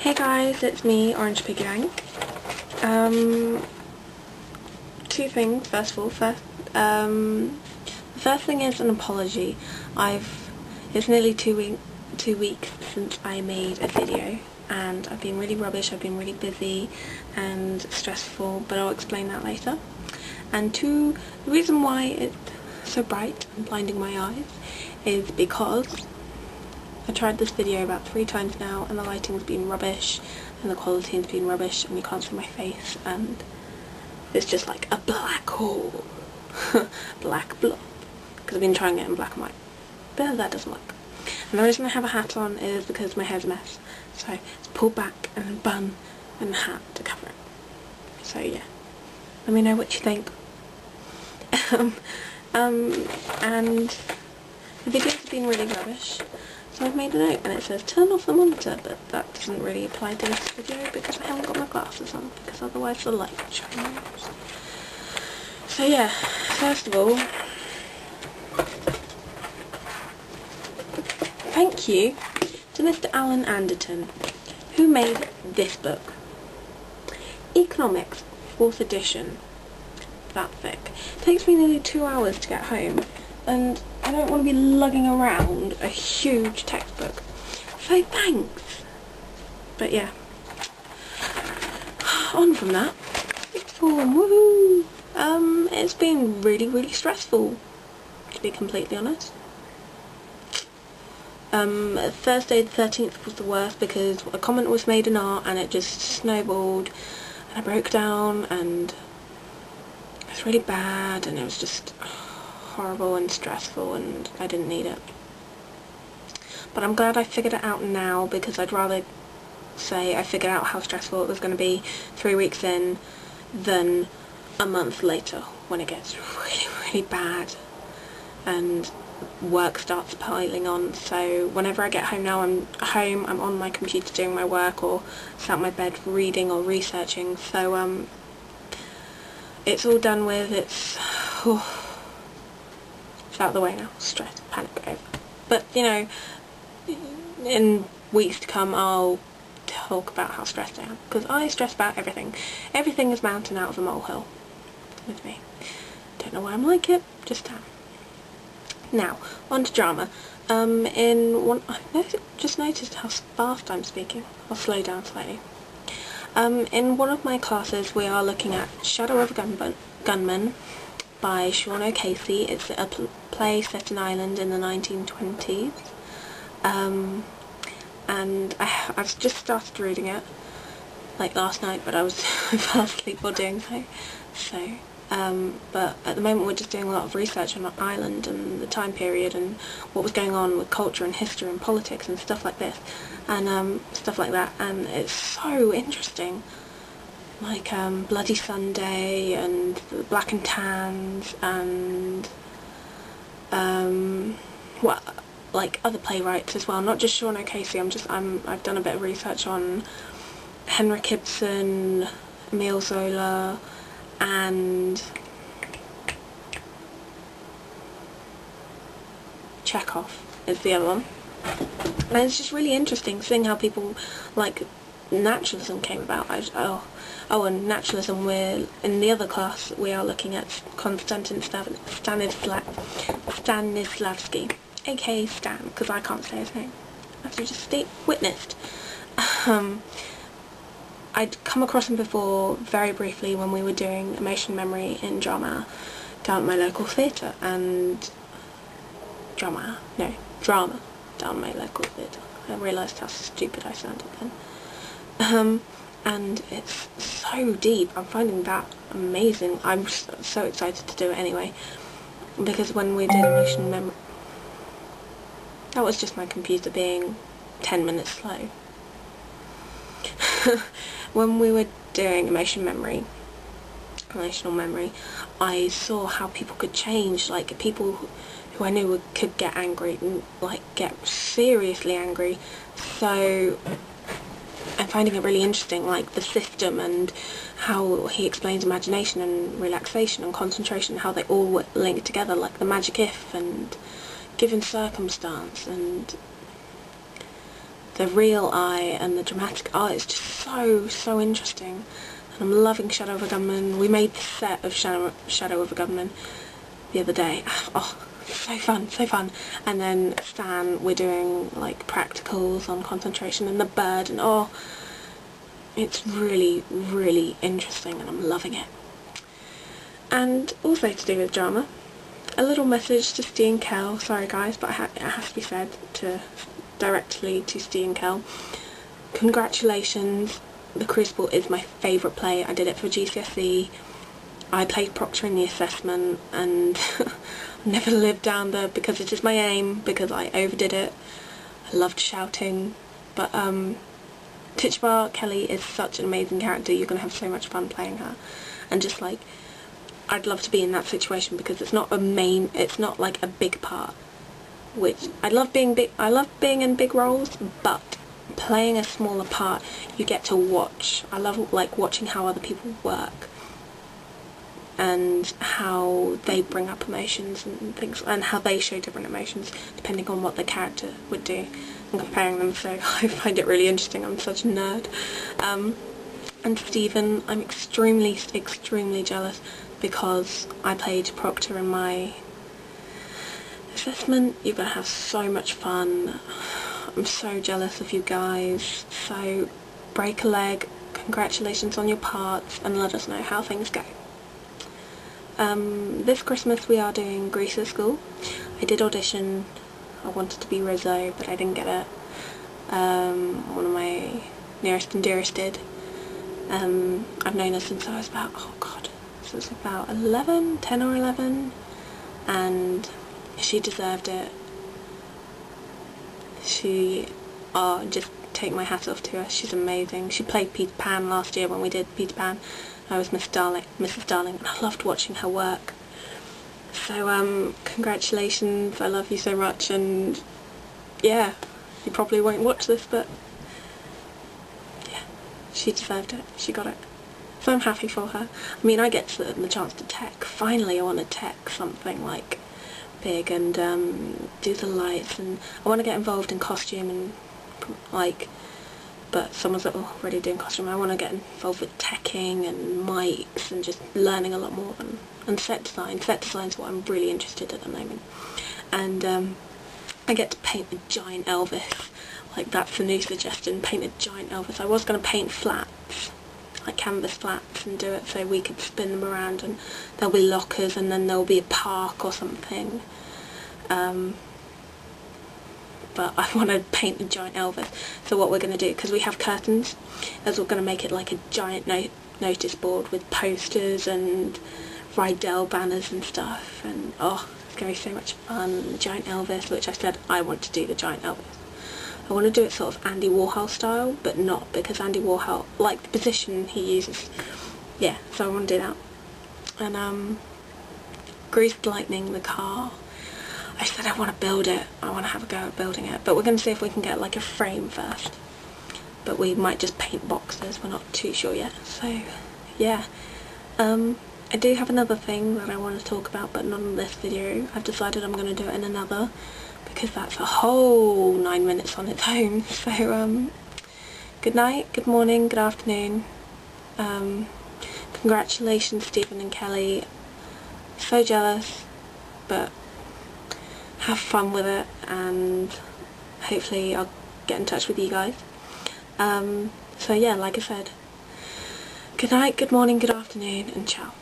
Hey guys, it's me, OrangePiggyBank. Two things. First of all, the first thing is an apology. It's nearly two weeks since I made a video, and I've been really rubbish. I've been really busy and stressful, but I'll explain that later. And two, the reason why it's so bright and blinding my eyes is because I tried this video about 3 times now, and the lighting's been rubbish and the quality's been rubbish and you can't see my face, and it's just like a black hole. Black blob. Because I've been trying it in black and white, but that doesn't work. And the reason I have a hat on is because my hair's a mess, so it's pulled back and a bun and a hat to cover it. So yeah, let me know what you think. And the video's been really rubbish, so I've made a note and it says turn off the monitor, but that doesn't really apply to this video because I haven't got my glasses on, because otherwise the light would shine my nose. So yeah, first of all, thank you to Mr. Alan Anderton, who made this book. Economics, 4th edition. That thick. It takes me nearly 2 hours to get home, and I don't want to be lugging around a huge textbook. So thanks. But yeah. On from that. Sixth form, woohoo! It's been really stressful, to be completely honest. Thursday the 13th was the worst because a comment was made in art and it just snowballed and I broke down and it was really bad and it was just horrible and stressful and I didn't need it. But I'm glad I figured it out now, because I'd rather say I figured out how stressful it was going to be 3 weeks in than a month later when it gets really bad and work starts piling on. So whenever I get home now, I'm on my computer doing my work or sat in my bed reading or researching, so it's all done with. It's out of the way now. Stress, panic, over. But you know, in weeks to come I'll talk about how stressed I am, because I stress about everything. Everything is mountain out of a molehill with me. Don't know why I'm like it, just am. Now, on to drama. I've just noticed how fast I'm speaking. I'll slow down slightly. In one of my classes we are looking at Shadow of a Gunman by Sean O'Casey. It's a play set in Ireland in the 1920s. And I've just started reading it, like last night, but I was fast asleep while doing so. But at the moment we're just doing a lot of research on Ireland and the time period and what was going on with culture and history and politics and stuff like this, and stuff like that, and it's so interesting. Like Bloody Sunday and the Black and Tans and like other playwrights as well, not just Sean O'Casey. I've done a bit of research on Henrik Ibsen, Emile Zola, and Chekhov is the other one. And it's just really interesting seeing how people, like, naturalism came about. And naturalism, we're in the other class we are looking at Konstantin Stanislavski, aka Stan, because I can't say his name, as you just witnessed. I'd come across him before very briefly when we were doing emotion memory in drama down at my local theatre, and drama down at my local theatre. I realised how stupid I sounded then. And it's so deep. I'm finding that amazing. I'm so excited to do it anyway, because when we did emotion memory, that was just my computer being 10 minutes slow. When we were doing emotional memory, I saw how people could change. Like, people who I knew could get angry, like get seriously angry. So I'm finding it really interesting, like the system and how he explains imagination and relaxation and concentration, how they all link together, like the magic if and given circumstance, and the real eye and the dramatic eye is just so interesting. And I'm loving Shadow of a Gunman. We made the set of Shadow of a Gunman the other day. Oh, so fun. And then Stan, we're doing like practicals on concentration and the bird, and oh, it's really interesting and I'm loving it. And also to do with drama, a little message to Steve and Kel. Sorry guys, but it has to be said directly to Steve and Kel. Congratulations, The Crucible is my favourite play. I did it for GCSE. I played Proctor in the assessment and never lived down there because it is my aim, because I overdid it. I loved shouting, but Tituba Kelly is such an amazing character. You're going to have so much fun playing her, and just like, I'd love to be in that situation because it's not like a big part, which I love being in big roles, but playing a smaller part, you get to watch. I love like watching how other people work and how they bring up emotions and things, and how they show different emotions depending on what the character would do, and comparing them. So I find it really interesting. I'm such a nerd. And Stephen, I'm extremely jealous because I played Proctor in my assessment. You're going to have so much fun. I'm so jealous of you guys. So break a leg, congratulations on your parts, and let us know how things go. This Christmas we are doing Grease at School. I did audition. I wanted to be Rizzo, but I didn't get it. One of my nearest and dearest did. I've known her since I was about, since about 10 or 11, and she deserved it. Just take my hat off to her. She's amazing. She played Peter Pan last year when we did Peter Pan. I was Mrs. Darling, and I loved watching her work. So congratulations, I love you so much, and yeah, you probably won't watch this, but yeah, she deserved it, she got it. So I'm happy for her. I mean, I get the chance to tech. Finally I want to tech something like big and do the lights, and I want to get involved in costume and like, but someone's already doing costume. I want to get involved with teching and mics and just learning a lot more, and set design. Set design's what I'm really interested in at the moment. And I get to paint a giant Elvis. Like, that's the new suggestion, paint a giant Elvis. I was going to paint flats, like canvas flats, and do it so we could spin them around and there'll be lockers and then there'll be a park or something. But I want to paint a giant Elvis. So what we're going to do, because we have curtains, is we're going to make it like a giant notice board with posters and Rydell banners and stuff, and oh, it's going to be so much fun. Giant Elvis, which I said I want to do the giant Elvis. I want to do it sort of Andy Warhol style, but not, because Andy Warhol, like the position he uses, yeah, so I want to do that. And Greased Lightning, the car, I said I want to build it. I want to have a go at building it, but we're going to see if we can get like a frame first. But we might just paint boxes, we're not too sure yet. So yeah, I do have another thing that I want to talk about, but not in this video. I've decided I'm going to do it in another, because that's a whole 9 minutes on its own. So good night, good morning, good afternoon. Congratulations Stephen and Kelly. So jealous, but have fun with it, and hopefully I'll get in touch with you guys. So yeah, like I said, good night, good morning, good afternoon, and ciao.